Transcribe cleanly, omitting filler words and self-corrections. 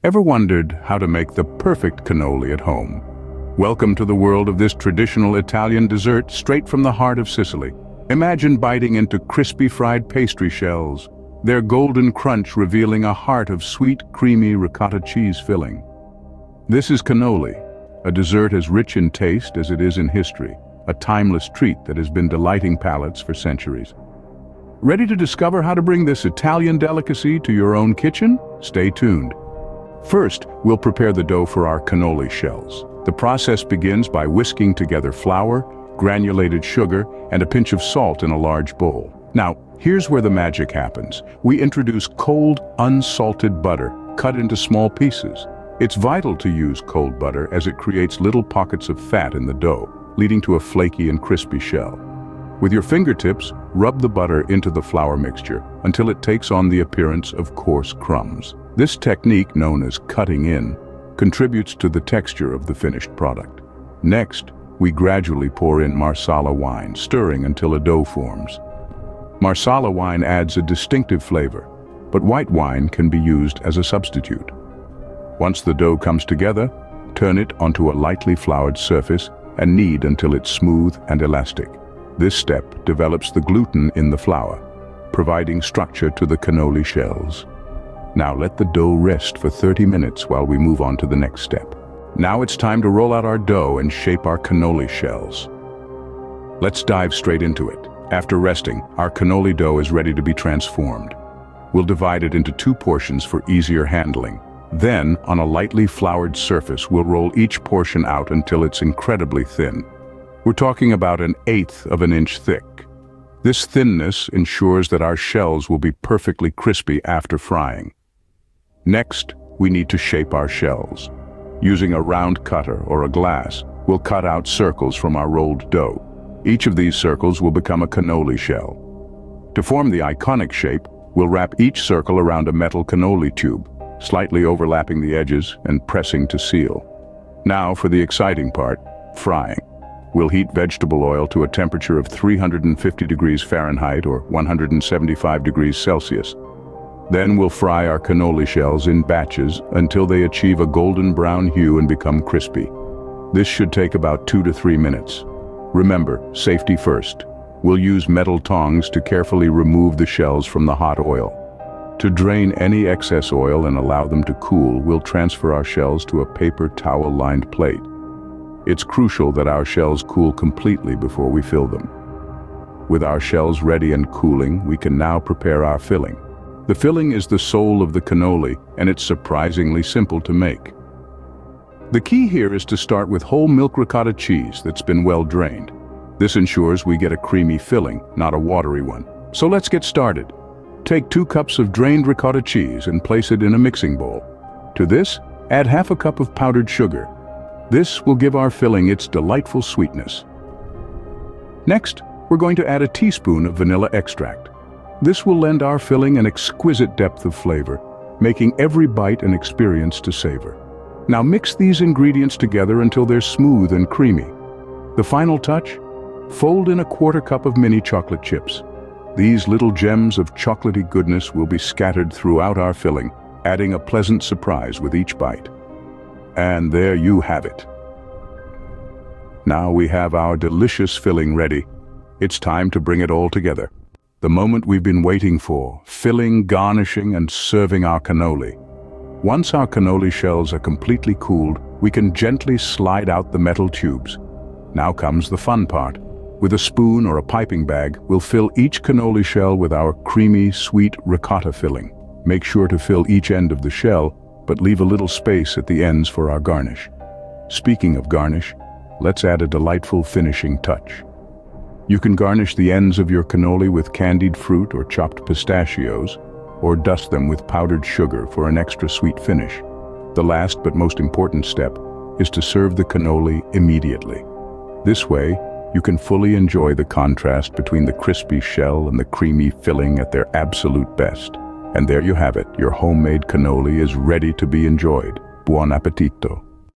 Ever wondered how to make the perfect cannoli at home? Welcome to the world of this traditional Italian dessert straight from the heart of Sicily. Imagine biting into crispy fried pastry shells, their golden crunch revealing a heart of sweet, creamy ricotta cheese filling. This is cannoli, a dessert as rich in taste as it is in history, a timeless treat that has been delighting palates for centuries. Ready to discover how to bring this Italian delicacy to your own kitchen? Stay tuned. First, we'll prepare the dough for our cannoli shells. The process begins by whisking together flour, granulated sugar, and a pinch of salt in a large bowl. Now, here's where the magic happens. We introduce cold, unsalted butter, cut into small pieces. It's vital to use cold butter as it creates little pockets of fat in the dough, leading to a flaky and crispy shell. With your fingertips, rub the butter into the flour mixture until it takes on the appearance of coarse crumbs. This technique, known as cutting in, contributes to the texture of the finished product. Next, we gradually pour in Marsala wine, stirring until a dough forms. Marsala wine adds a distinctive flavor, but white wine can be used as a substitute. Once the dough comes together, turn it onto a lightly floured surface and knead until it's smooth and elastic. This step develops the gluten in the flour, providing structure to the cannoli shells. Now let the dough rest for 30 minutes while we move on to the next step. Now it's time to roll out our dough and shape our cannoli shells. Let's dive straight into it. After resting, our cannoli dough is ready to be transformed. We'll divide it into 2 portions for easier handling. Then, on a lightly floured surface, we'll roll each portion out until it's incredibly thin. We're talking about 1/8 of an inch thick. This thinness ensures that our shells will be perfectly crispy after frying. Next, we need to shape our shells. Using a round cutter or a glass, we'll cut out circles from our rolled dough. Each of these circles will become a cannoli shell. To form the iconic shape, we'll wrap each circle around a metal cannoli tube, slightly overlapping the edges and pressing to seal. Now for the exciting part, frying. We'll heat vegetable oil to a temperature of 350 degrees Fahrenheit or 175 degrees Celsius. Then we'll fry our cannoli shells in batches until they achieve a golden brown hue and become crispy. This should take about 2 to 3 minutes. Remember, safety first. We'll use metal tongs to carefully remove the shells from the hot oil. To drain any excess oil and allow them to cool, we'll transfer our shells to a paper towel-lined plate. It's crucial that our shells cool completely before we fill them. With our shells ready and cooling, we can now prepare our filling. The filling is the soul of the cannoli, and it's surprisingly simple to make. The key here is to start with whole milk ricotta cheese that's been well drained. This ensures we get a creamy filling, not a watery one. So let's get started. Take 2 cups of drained ricotta cheese and place it in a mixing bowl. To this, add half a cup of powdered sugar. This will give our filling its delightful sweetness. Next, we're going to add a teaspoon of vanilla extract. This will lend our filling an exquisite depth of flavor, making every bite an experience to savor. Now mix these ingredients together until they're smooth and creamy. The final touch? Fold in a 1/4 cup of mini chocolate chips. These little gems of chocolatey goodness will be scattered throughout our filling, adding a pleasant surprise with each bite. And there you have it. Now we have our delicious filling ready. It's time to bring it all together. The moment we've been waiting for, filling, garnishing, and serving our cannoli. Once our cannoli shells are completely cooled, we can gently slide out the metal tubes. Now comes the fun part. With a spoon or a piping bag, we'll fill each cannoli shell with our creamy, sweet ricotta filling. Make sure to fill each end of the shell, but leave a little space at the ends for our garnish. Speaking of garnish, let's add a delightful finishing touch. You can garnish the ends of your cannoli with candied fruit or chopped pistachios, or dust them with powdered sugar for an extra sweet finish. The last but most important step is to serve the cannoli immediately. This way, you can fully enjoy the contrast between the crispy shell and the creamy filling at their absolute best. And there you have it, your homemade cannoli is ready to be enjoyed. Buon appetito!